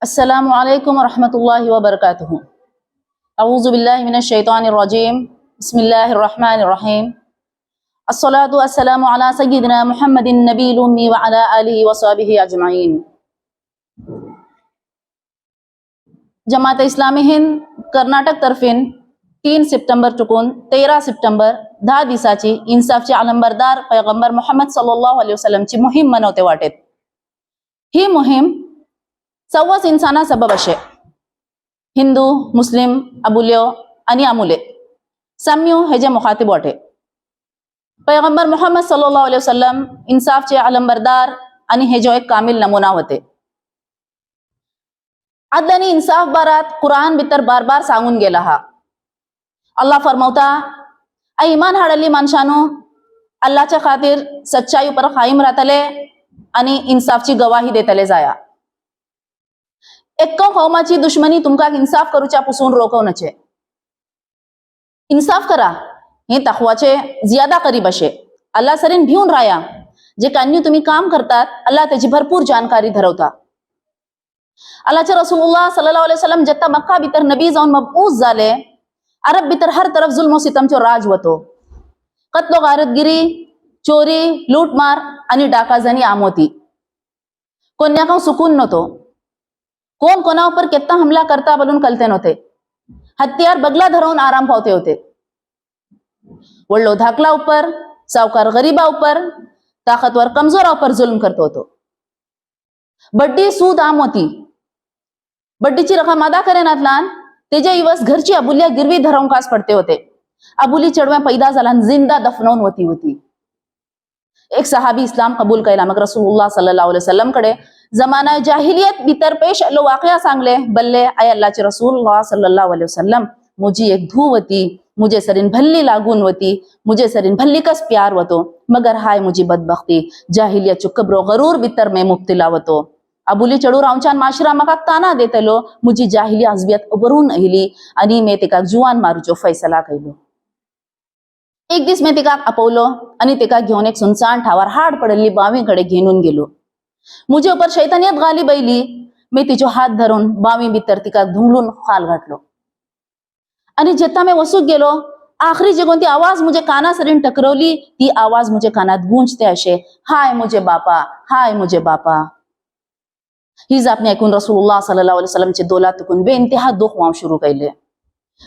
अस्सलामु अलैकुम वरहमतुल्लाहि वबरकातुहू। अऊज़ु बिल्लाहि मिनश शैतानिर रजीम। बिस्मिल्लाहिर रहमानिर रहीम। अस्सलातु वस्सलामु अला सय्यिदिना मुहम्मदिन नबील उम्मी व अला आलिहि व सहबिहि अजमाइन। जमात इस्लामी हिंद कर्नाटक तर्फेन 3 सप्टेंबर चुकून 13 सप्टेंबर 10 दिवसाची इन्साफचे अलंबरदार पैगंबर मुहम्मद सल्लल्लाहु अलैहि वसल्लमची मोहीम मनवते वाटेत। ही मोहीम सव्वाच इंसाना सबब असे हिंदू मुस्लिम अबुल्यो आणि अमुले साम्यू हे जे मुखातिब वाटे। पैगंबर मुहम्मद सल्लल्लाहु अलैहि वसल्लम इंसाफचे अलंबरदार आणि हे जो एक कामिल नमुना होते। अदल आणि इंसाफ बारात कुरान भितर बार बार सांगून गेला हा। अल्लाह फरमावता आ ईमान हाडली माणसानो अल्लाहच्या खातीर सच्चाई पर कायम राहतले आणि इंसाफची गवाही देतले जाया। एक्को कौमाची दुश्मनी तुमका इंसाफ करूच्या पुसून रोखवण्याचे। इंसाफ करा हे तखवाचे ज्यादा करीब असे। अल्लाह सरीन भिवून राया जे कान्यू तुम्ही काम करतात अल्लाह त्याची भरपूर जानकारी धरवता। अल्लाहचे रसूलुल्लाह सल्लल्लाहु अलैहि वसल्लम जत्ता मक्का भितर नबी जाऊन मबऊस झाले अरब भितर हर तरफ जुल्म व सितमचो राज होतो। कत्लो गारतगिरी चोरी लूटमार आणि डाकाजनी आम होती। कोण्याका सुकून नव्हतो। कोण कोणावर कितना हमला करता बोलून कळते नव्हते। हत्यार बगला धरून आराम पावते होते। वडलो धाकला ऊपर सावकार गरीबा ऊपर ताकतवर कमजोरा ऊपर जुल्म करतो होतो। बड्डी सूद आम होती। बड्डीची रक्कम अदा करेनातलान तेजे इवस घरची अबुल्या गिरवी धरून कास पडते होते। अबुली चढव्या पैदा झाला जिंदा दफनवून होती। एक सहाबी इस्लाम कबूल केला मग रसूलुल्लाह सल्लल्लाहु अलैहि वसल्लम कडे जमाना जाहिलियत भीतर पेश आलो वाकया सांगले बल्ले आय अल्लाहचे रसूलुल्लाह सल्लल्लाहु अलैहि वसल्लम मुझी एक धू होती मुझे सरीन भल्ली लागून होती मुझे सरीन भल्ली कस प्यार होतो मगर हाय मुझी बदबख्ती जाहिलियत चो कब्रो गरूर भीतर में मुब्तला होतो। अबुली चढू रावचान माशरा मका ताना देतलो मुझी जाहिली अजबियत उबरून अहिली आणि मे तेका जुवान मारूचो फैसला केलो। एक दिस मी तिका अपवलो आणि तिका घेऊन एक सुनसान ठावार हाड पडली बावीकडे घेऊन गेलो। मुझे ऊपर शैतानियत गाली बैली मी तिचो हात धरून बावी भीतर तिका धुंगलून खाल घातलो आणि जेता मी वसूक गेलो आखरी जे कोणती आवाज मुझे काना सरीन टकरवली ती आवाज मुझे कानात गूंजते असे हाय मुझे बापा हाय मुझे बापा। ही जापने ऐकून रसूलुल्लाह सल्लल्लाहु अलैहि वसल्लमचे दोलातून बेइंतहा दुख वाव सुरू केले।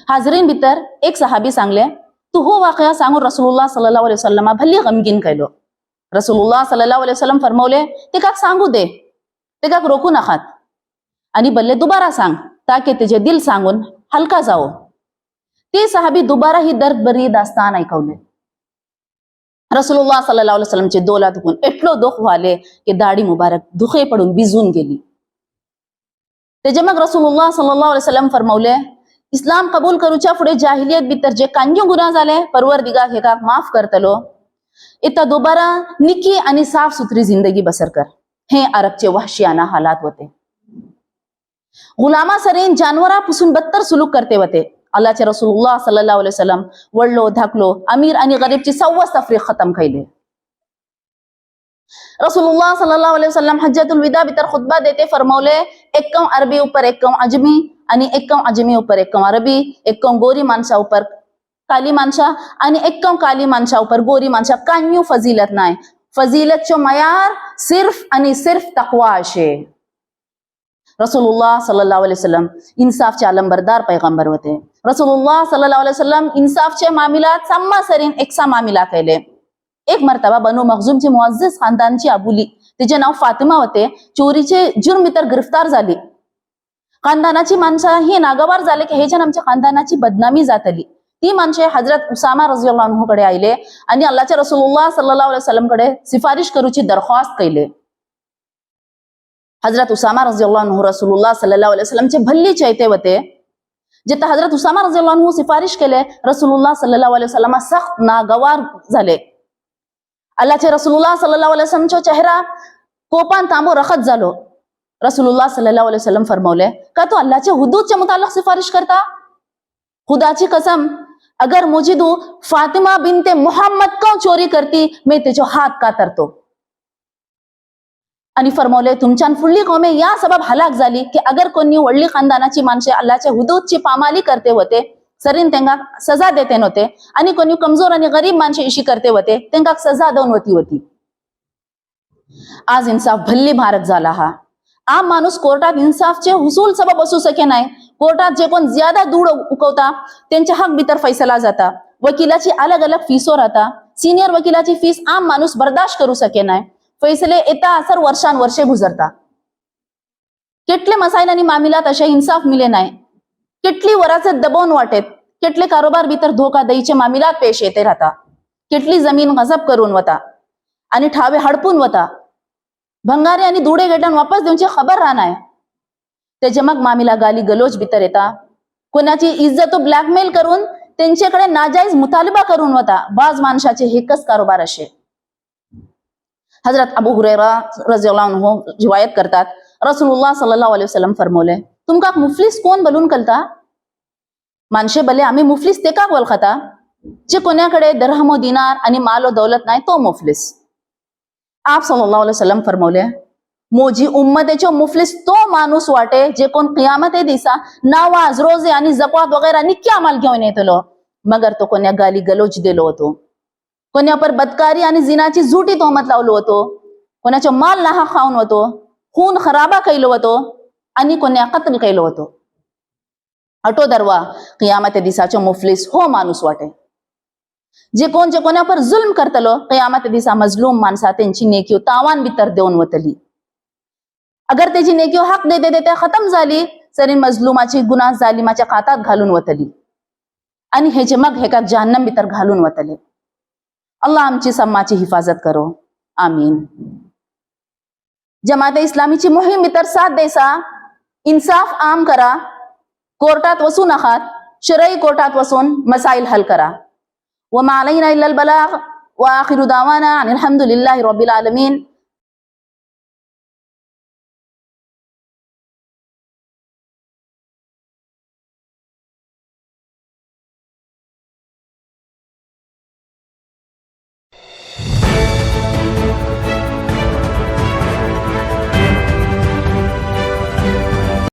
हाजरीन भीतर एक सहाबी सांगले तू हो वाकया सांगून रसूलुल्लाह सल्लल्लाहु अलैहि वसल्लम भल्ली गमगीन केलो। रसूलुल्लाह सल्लल्लाहु अलैहि वसल्लम फरमावले ते काक सांगू दे ते काक रोकू नखात आणि बल्ले दुबारा सांग ताकि तुझे दिल सांगून हलका जाओ। ते सहाबी दुबारा ही दर्द भरी दास्तान ऐकवले। रसूलुल्लाह सल्लल्लाहु अलैहि वसल्लमचे दोलातून एटलो दुख व्हाले की दाढी मुबारक दुखे पडून भिजून गेली। तेजे मग रसूलुल्लाह सल्लल्लाहु अलैहि वसल्लम फरमावले इस्लाम कबूल करूच्या पुढे जाहिलियत भीतर जे कांजो गुन्हा झाले परवरदिगार हे का माफ करतलो इता दोबारा निकी आणि साफ सुथरी जिंदगी बसर कर। हे अरबचे वहशियाना हालात होते। गुलामा सरीन जानवरापासून बदतर सुलूक करते होते। अल्लाहचे रसूलुल्लाह सल्लल्लाहु अलैहि वसल्लम वडलो धाकलो अमीर आणि गरीबची सव्वाच तफरीक खत्म केले। रसूलुल्लाह सल्लल्लाहु अलैहि वसल्लम हज्जतुल विदा भीतर खुतबा देते फरमावले एक्कम अरबी ऊपर एक्कम अजमी आणि एक्कम अजमी ऊपर एक्कम अरबी एक्कम गोरी माणसा ऊपर काली माणसा आणि एक्कम काली माणसा ऊपर गोरी माणसा कान्यू फजीलत नाही। फजीलतचो मयार सिर्फ आणि सिर्फ तकवा अशे। रसूलुल्लाह सल्लल्लाहु अलैहि वसल्लम इंसाफचे अलंबरदार पैगंबर होते। रसूलुल्लाह सल्लल्लाहु अलैहि वसल्लम इंसाफचे मामिलात सम्मा सरीन एकसा मामिला केले। एक मर्तबा बनु मखजूमची मुअज्जिज खानदानची अबुली तिचे नाव फातिमा होते चोरीचे जुर्म भीतर गिरफ्तार झाली। खानदानाची माणसं ही नागवार झाले की हेच्यान आमच्या खानदानाची बदनामी जातली। ती माणसे हजरत उसामा रज़ियल्लाहु अन्हु कडे आले आणि अल्लाहच्या रसूलुल्लाह सल्लल्लाहु अलैहि वसल्लम कडे सिफारिश करूची दरख्वास्त केले। हजरत उसामा रज़ियल्लाहु अन्हु रसूलुल्लाह सल्लल्लाहु अलैहि वसल्लमचे भल्ली चैते होते। जेता हजरत उसामा रज़ियल्लाहु अन्हु सिफारिश केले रसूलुल्लाह सल्लल्लाहु अलैहि वसल्लम सख्त नागवार झाले। अल्लाहचे रसूलुल्लाह सल्लल्लाहु अलैहि वसल्लमचो चेहरा कोपान तांबो रखत झालो। रसूलुल्लाह सल्लल्लाहु अलैहि वसल्लम फरमावले का तो अल्लाहचे हुदूदच्या मुतालक सिफारिश करता खुदाची कसम अगर मुझिदू फातिमा बिनते मोहम्मद को चोरी करती मैं तेजो हाथ कातरतो। आणि फरमवले तुमच्यान फुडली कौमे या सबब हलाक झाली की अगर कोणी वडली खानदानाची माणसे अल्लाहच्या हुदूदची पामाली करते होते सरीन त्यांना सजा देते नव्हते आणि कोणी कमजोर आणि गरीब माणसे इशी करते होते त्यांना सजा देऊन होती. आज इन्साफ भल्ली भारत झाला हा. आम माणूस कोर्टात इन्साफचे हुसूल सबब असू सके नाही. कोर्टात जे कोण ज्यादा दूर उकवता त्यांच्या हक भीतर फैसला जाता. वकिलाची अलग अलग फीसो राहता. सिनियर वकिलाची फीस आम माणूस बर्दाश्त करू सके नाही. फैसले येता असर वर्षानुवर्षे गुजरता. કેટલે મસાઇલ અને મામલાત અશે ઇન્સાફ મિલે नाही. કેટલી વરાસત દબાવून वाटेत. કેટલે कारोबार भीतर धोका दईचे मामलात पेश येते राहता. કેટલી जमीन गजब करून वता आणि ठावे हडपून वता. भंगारे आणि दुडे गेटान वापस देऊनची खबर राहणार. त्याचे मग मामिला गाली गलोच भीतर येता. कोणाची इज्जत ब्लॅकमेल करून त्यांच्याकडे नाजायज मुतालिबा करून वता. बाज माणसाचे हेकच कारोबार असे. हजरत अबू हुरैरा रज़ियल्लाहु अन्हु रिवायत करतात रसूलुल्लाह सल्लल्लाहु अलैहि वसल्लम फरमवले तुमका मुफलिस कोण बोलून कलता. माणसे भले आम्ही मुफलिस ते का ओळखता जे कोणाकडे दरहमो दिनार आणि मालो दौलत नाही तो मुफलिस. आप सल्लल्लाहु अलैहि वसल्लम फरमवले मोजी उम्मतेचो मुफलिस तो माणूस वाटे जे कोण क़ियामते दिसा नावाज रोजे आणि जकात वगैरे निक्या माल घेऊन येतलो मगर तो कोण्या गाली गलोच दिलो होतो. कोण्या पर बदकारी आणि जिनाची झूठी तोहमत लावलो होतो. कोणाचा माल नाहा खाऊन होतो. खून खराबा कैलो होतो आणि कोण्या कत्ल कैलो होतो. अटो दरवा क़ियामत दिसाचो मुफलिस हो माणूस वाटे जे कोण्या पर जुल्म करतलो क़ियामत दिसा मजलूम माणसा त्यांची नेकियो तावान भीतर देऊन वतली. अगर त्याची नेकियो हक देते देते खतम झाली तरी मजलूमाची गुन्हा जालिमाच्या खात्यात घालून वतली आणि ह्याचे मग हेका जहन्नम भीतर घालून वतले. अल्लाह आमची सम्माची हिफाजत करो आमीन. जमाते इस्लामीची मोहीम भीतर साथ देसा. इन्साफ आम करा. कोर्टात वसू नखात. शरई कोर्टात वसून मसाइल हल करा. वमा अलैना इल्लल बलाग व आखिरु दावाना अनिल हम्दुलिल्लाहि रब्बिल आलमीन.